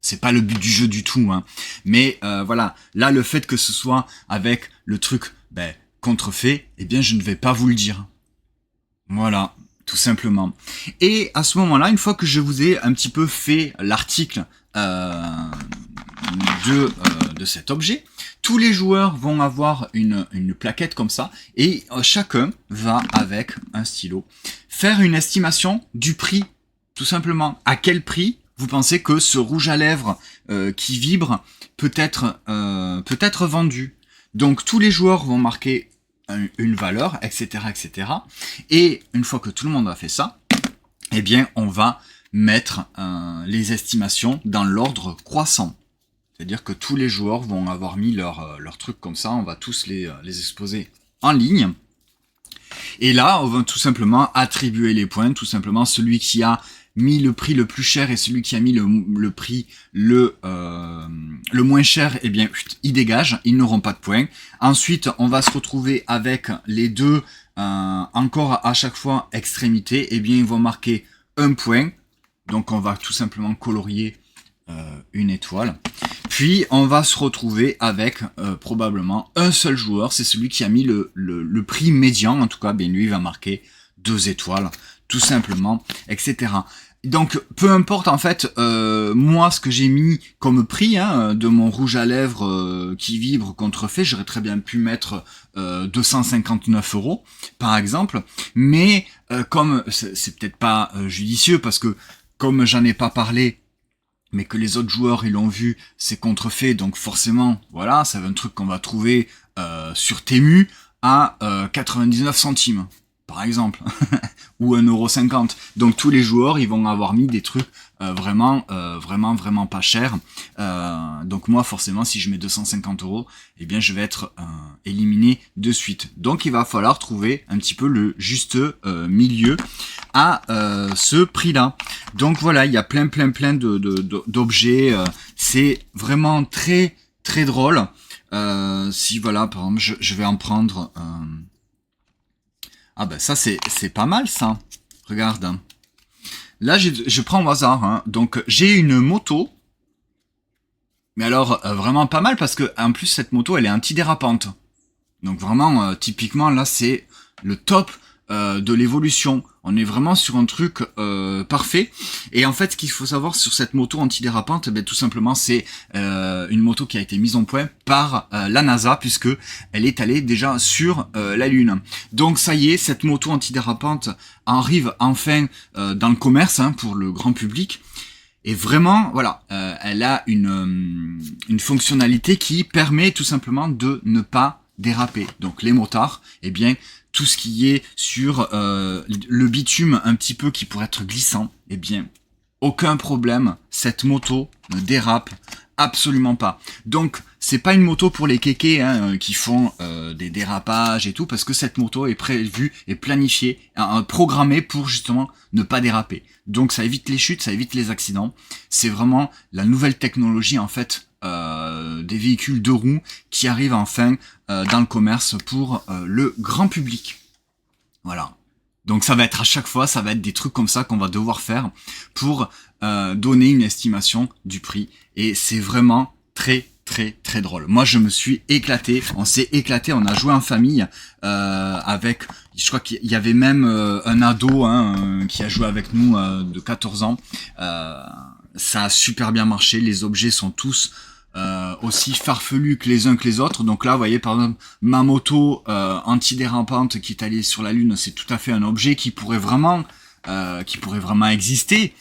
C'est pas le but du jeu du tout, hein. Mais voilà, là le fait que ce soit avec le truc contrefait, eh bien je ne vais pas vous le dire. Voilà, tout simplement. Et à ce moment-là, une fois que je vous ai un petit peu fait l'article de cet objet, tous les joueurs vont avoir une plaquette comme ça, et chacun va, avec un stylo, faire une estimation du prix, tout simplement. À quel prix vous pensez que ce rouge à lèvres qui vibre peut être vendu? Donc tous les joueurs vont marquer une valeur, etc., etc. Et une fois que tout le monde a fait ça, eh bien on va mettre les estimations dans l'ordre croissant. C'est-à-dire que tous les joueurs vont avoir mis leur truc comme ça, on va tous les exposer en ligne. Et là, on va tout simplement attribuer les points, tout simplement celui qui a mis le prix le plus cher et celui qui a mis le prix le moins cher, eh bien, ils dégagent, ils n'auront pas de points. Ensuite, on va se retrouver avec les deux, encore à chaque fois, extrémités, eh bien, ils vont marquer un point. Donc, on va tout simplement colorier une étoile. Puis on va se retrouver avec probablement un seul joueur, c'est celui qui a mis le prix médian, en tout cas, bien lui il va marquer 2 étoiles, tout simplement, etc. Donc peu importe en fait, moi ce que j'ai mis comme prix de mon rouge à lèvres qui vibre contrefait, j'aurais très bien pu mettre 259 € par exemple, mais comme c'est peut-être pas judicieux parce que comme j'en ai pas parlé, mais que les autres joueurs ils l'ont vu, c'est contrefait, donc forcément, voilà, c'est un truc qu'on va trouver sur Temu à 99 centimes, par exemple, ou 1,50 €. Donc tous les joueurs, ils vont avoir mis des trucs vraiment pas chers. Donc moi, forcément, si je mets 250 €, eh bien je vais être éliminé de suite. Donc il va falloir trouver un petit peu le juste milieu à ce prix-là. Donc voilà, il y a plein d'objets. C'est vraiment très drôle. Si voilà, par exemple, je vais en prendre. Ah ben ça c'est pas mal ça. Regarde. Là je prends au hasard. Hein. Donc j'ai une moto. Mais alors vraiment pas mal parce que en plus cette moto elle est antidérapante. Donc vraiment typiquement là c'est le top de l'évolution. On est vraiment sur un truc parfait. Et en fait, ce qu'il faut savoir sur cette moto antidérapante, tout simplement, c'est une moto qui a été mise en point par la NASA, puisque elle est allée déjà sur la Lune. Donc ça y est, cette moto antidérapante arrive enfin dans le commerce pour le grand public. Et vraiment, voilà, elle a une fonctionnalité qui permet tout simplement de ne pas déraper. Donc les motards, eh bien, tout ce qui est sur le bitume un petit peu qui pourrait être glissant, eh bien, aucun problème, cette moto ne dérape absolument pas. Donc, c'est pas une moto pour les kékés qui font des dérapages et tout, parce que cette moto est prévue et planifiée, programmée pour justement ne pas déraper. Donc, ça évite les chutes, ça évite les accidents. C'est vraiment la nouvelle technologie en fait des véhicules 2 roues qui arrivent enfin dans le commerce pour le grand public. Voilà. Donc ça va être à chaque fois, ça va être des trucs comme ça qu'on va devoir faire pour donner une estimation du prix. Et c'est vraiment très drôle. Moi je me suis éclaté, on s'est éclaté, on a joué en famille avec, je crois qu'il y avait même un ado qui a joué avec nous de 14 ans. Ça a super bien marché, les objets sont tous aussi farfelus que les uns que les autres. Donc là, vous voyez, par exemple, ma moto antidérapante qui est allée sur la Lune, c'est tout à fait un objet qui pourrait vraiment exister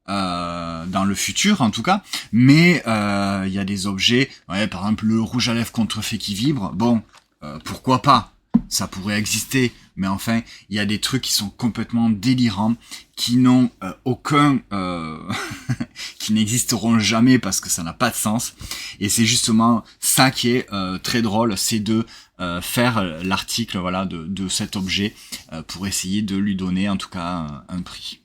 dans le futur, en tout cas. Mais il y a des objets, ouais, par exemple, le rouge à lèvres contrefait qui vibre. Bon, pourquoi pas ? Ça pourrait exister, mais enfin, il y a des trucs qui sont complètement délirants, qui n'ont aucun, qui n'existeront jamais parce que ça n'a pas de sens. Et c'est justement ça qui est très drôle, c'est de faire l'article voilà de cet objet pour essayer de lui donner en tout cas un prix.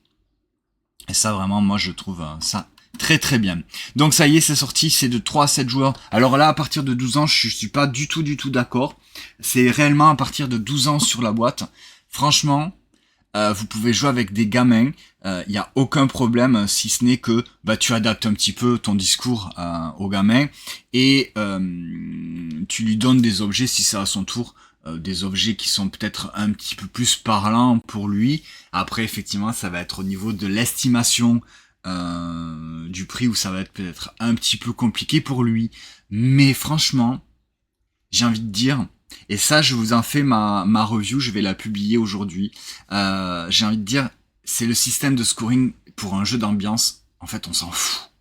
Et ça vraiment moi je trouve ça très très bien. Donc ça y est, c'est sorti, c'est de 3 à 7 joueurs. Alors là à partir de 12 ans, je suis pas du tout d'accord. C'est réellement à partir de 12 ans sur la boîte. Franchement, vous pouvez jouer avec des gamins, il n'y a aucun problème si ce n'est que tu adaptes un petit peu ton discours au gamin et tu lui donnes des objets si c'est à son tour, des objets qui sont peut-être un petit peu plus parlants pour lui. Après effectivement ça va être au niveau de l'estimation du prix où ça va être peut-être un petit peu compliqué pour lui. Mais franchement, j'ai envie de dire, et ça je vous en fais ma review, je vais la publier aujourd'hui, j'ai envie de dire, c'est le système de scoring pour un jeu d'ambiance, en fait on s'en fout.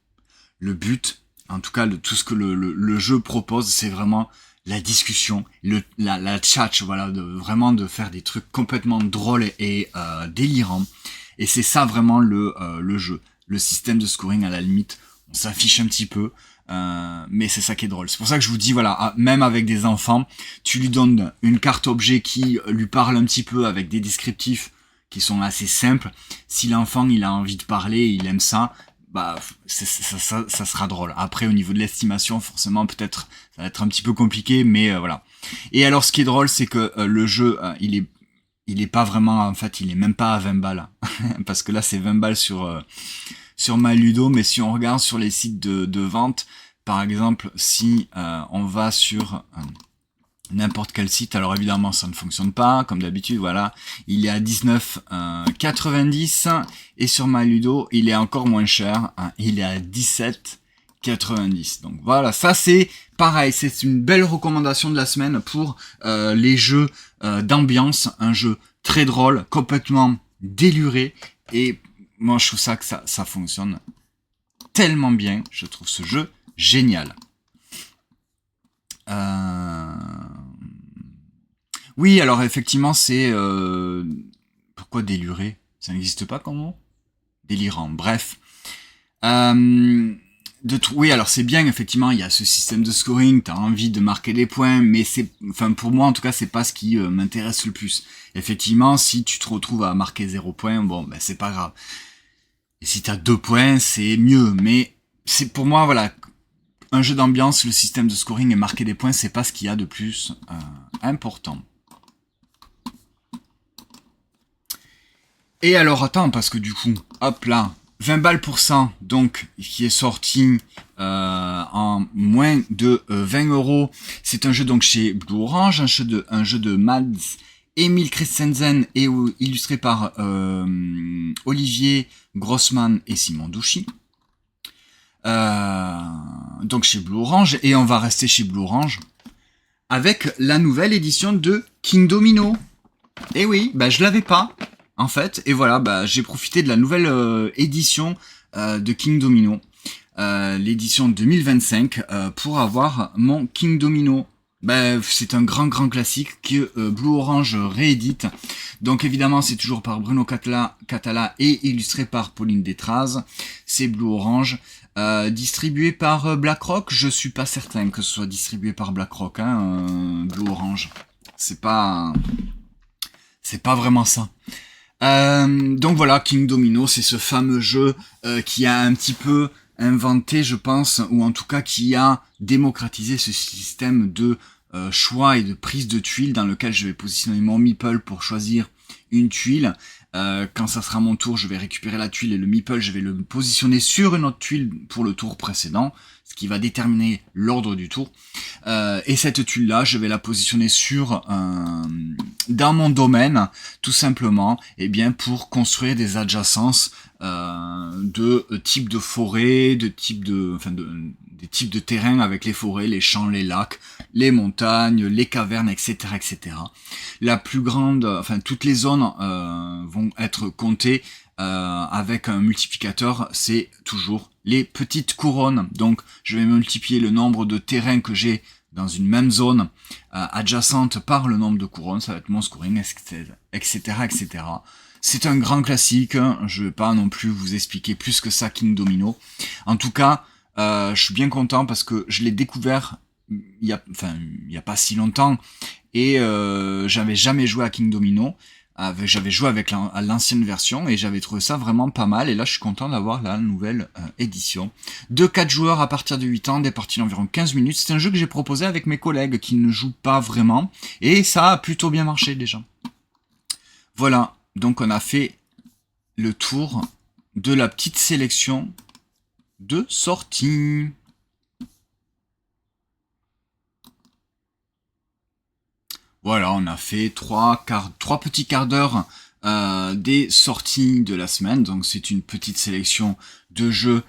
Le but, en tout cas de tout ce que le jeu propose, c'est vraiment la discussion, la chat, voilà, vraiment de faire des trucs complètement drôles et délirants. Et c'est ça vraiment le jeu. Le système de scoring, à la limite, on s'affiche un petit peu, mais c'est ça qui est drôle. C'est pour ça que je vous dis, voilà, même avec des enfants, tu lui donnes une carte objet qui lui parle un petit peu avec des descriptifs qui sont assez simples. Si l'enfant il a envie de parler, il aime ça, ça sera drôle. Après au niveau de l'estimation, forcément peut-être ça va être un petit peu compliqué, mais voilà. Et alors ce qui est drôle, c'est que le jeu il est pas vraiment, en fait il est même pas à 20 balles parce que là c'est 20 balles sur MyLudo, mais si on regarde sur les sites de vente, par exemple si on va sur n'importe quel site, alors évidemment ça ne fonctionne pas comme d'habitude, voilà, il est à 19,90 et sur MyLudo il est encore moins cher, il est à 17,90. Donc voilà, ça c'est pareil, c'est une belle recommandation de la semaine pour les jeux d'ambiance, un jeu très drôle, complètement déluré, et moi je trouve ça que ça fonctionne tellement bien, je trouve ce jeu génial. Oui, alors effectivement, c'est... Pourquoi délurer? Ça n'existe pas comme mot? Délirant, bref. Oui, alors c'est bien, effectivement, il y a ce système de scoring, t'as envie de marquer des points, mais c'est... Enfin, pour moi, en tout cas, c'est pas ce qui m'intéresse le plus. Effectivement, si tu te retrouves à marquer 0 points, bon, c'est pas grave. Et si t'as 2 points, c'est mieux, mais c'est pour moi, voilà... Un jeu d'ambiance, le système de scoring et marquer des points, c'est pas ce qu'il y a de plus important. Et alors attends, parce que du coup, hop là, 20 balles pour ça, donc qui est sorti en moins de 20 euros. C'est un jeu donc chez Blue Orange, un jeu de Mads Emil Christensen et illustré par Olivier Grossman et Simon Douchy. Donc chez Blue Orange, et on va rester chez Blue Orange avec la nouvelle édition de King Domino. Et oui, je l'avais pas en fait, et voilà, j'ai profité de la nouvelle édition de King Domino, l'édition 2025, pour avoir mon King Domino. C'est un grand classique que Blue Orange réédite. Donc évidemment c'est toujours par Bruno Catala et illustré par Pauline Détraz. C'est Blue Orange. Distribué par BlackRock, je suis pas certain que ce soit distribué par BlackRock, Blue Orange. C'est pas vraiment ça. Donc voilà, King Domino, c'est ce fameux jeu qui a un petit peu inventé, je pense, ou en tout cas qui a démocratisé ce système de choix et de prise de tuiles dans lequel je vais positionner mon meeple pour choisir une tuile. Quand ça sera mon tour, je vais récupérer la tuile et le meeple, je vais le positionner sur une autre tuile pour le tour précédent, ce qui va déterminer l'ordre du tour. Et cette tuile-là, je vais la positionner dans mon domaine, tout simplement, pour construire des adjacences de type de forêt, des types de terrains avec les forêts, les champs, les lacs, les montagnes, les cavernes, etc., etc. La plus grande, toutes les zones vont être comptées avec un multiplicateur, c'est toujours les petites couronnes. Donc, je vais multiplier le nombre de terrains que j'ai dans une même zone adjacente par le nombre de couronnes, ça va être mon scoring, etc., etc. C'est un grand classique, je vais pas non plus vous expliquer plus que ça King Domino. En tout cas, je suis bien content parce que je l'ai découvert il y a pas si longtemps, et j'avais jamais joué à King Domino. J'avais joué avec l'ancienne version et j'avais trouvé ça vraiment pas mal, et là je suis content d'avoir la nouvelle édition. De 4 joueurs à partir de 8 ans, des parties d'environ 15 minutes. C'est un jeu que j'ai proposé avec mes collègues qui ne jouent pas vraiment, et ça a plutôt bien marché déjà. Voilà, donc on a fait le tour de la petite sélection de sorties. Voilà, on a fait trois petits quarts d'heure des sorties de la semaine. Donc c'est une petite sélection de jeux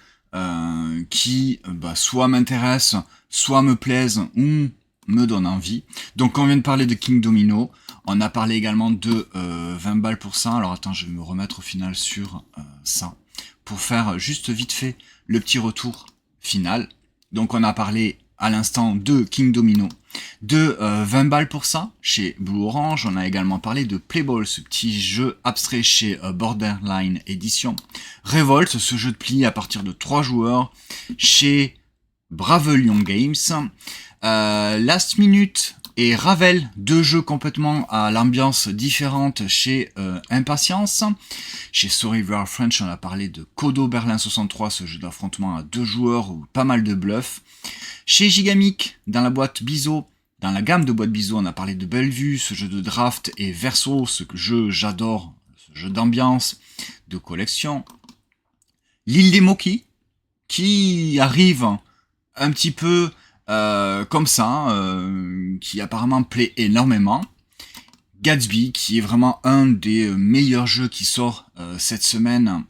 qui soit m'intéressent, soit me plaisent ou me donnent envie. Donc on vient de parler de King Domino. On a parlé également de 20 balles pour ça. Alors attends, je vais me remettre au final sur ça pour faire juste vite fait le petit retour final. Donc on a parlé à l'instant de King Domino, de 20 balles pour ça chez Blue Orange. On a également parlé de Playball, ce petit jeu abstrait chez Borderline Edition. Revolt, ce jeu de pli à partir de 3 joueurs chez Bravelion Games. Last Minute et Ravel, 2 jeux complètement à l'ambiance différente chez Impatience. Chez Survivor French, on a parlé de Kodo Berlin 63, ce jeu d'affrontement à 2 joueurs ou pas mal de bluffs. Chez Gigamic, dans la boîte Biseau, dans la gamme de boîtes Biseau, on a parlé de Bellevue, ce jeu de draft, et Verso, ce jeu j'adore, ce jeu d'ambiance, de collection. L'île des Moquis, qui arrive un petit peu comme ça, qui apparemment plaît énormément. Gatsby, qui est vraiment un des meilleurs jeux qui sort cette semaine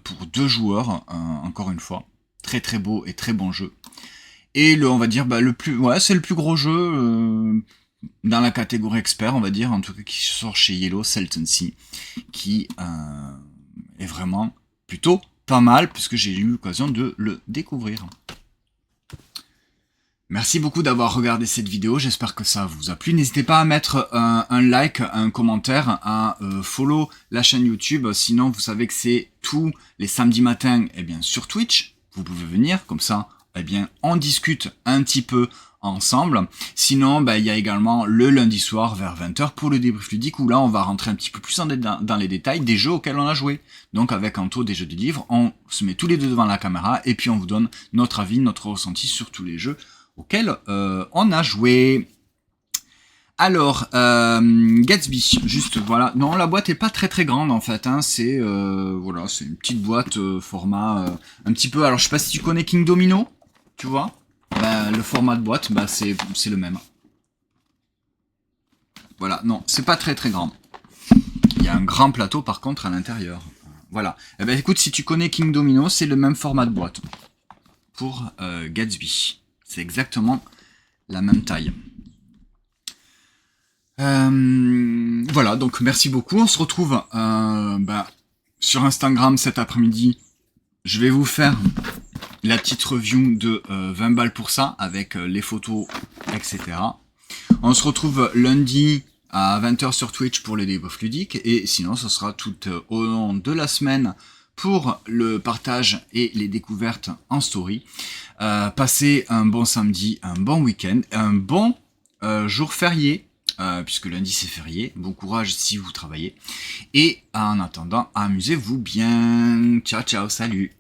pour 2 joueurs, encore une fois. Très très beau et très bon jeu. Et on va dire, c'est le plus gros jeu dans la catégorie expert, on va dire, en tout cas qui sort chez Yellow, Sultan Sea, qui est vraiment plutôt pas mal, puisque j'ai eu l'occasion de le découvrir. Merci beaucoup d'avoir regardé cette vidéo, j'espère que ça vous a plu. N'hésitez pas à mettre un like, un commentaire, à follow la chaîne YouTube. Sinon, vous savez que c'est tous les samedis matins sur Twitch. Vous pouvez venir, comme ça, on discute un petit peu ensemble. Sinon, il y a également le lundi soir vers 20h pour le débrief ludique, où là, on va rentrer un petit peu plus dans les détails des jeux auxquels on a joué. Donc, avec Anto, des jeux de livres, on se met tous les deux devant la caméra, et puis on vous donne notre avis, notre ressenti sur tous les jeux auquel on a joué. Alors, Gatsby, juste voilà. Non, la boîte est pas très très grande en fait. C'est voilà, c'est une petite boîte format un petit peu. Alors, je sais pas si tu connais King Domino, tu vois. Le format de boîte, c'est le même. Voilà, non, c'est pas très très grand. Il y a un grand plateau par contre à l'intérieur. Voilà. Écoute, si tu connais King Domino, c'est le même format de boîte pour Gatsby. C'est exactement la même taille. Voilà, donc merci beaucoup. On se retrouve sur Instagram cet après-midi. Je vais vous faire la petite review de 20 balles pour ça, avec les photos, etc. On se retrouve lundi à 20h sur Twitch pour les débriefs ludiques, et sinon ce sera tout au long de la semaine pour le partage et les découvertes en story. Passez un bon samedi, un bon week-end, un bon jour férié, puisque lundi c'est férié. Bon courage si vous travaillez. Et en attendant, amusez-vous bien. Ciao, ciao, salut.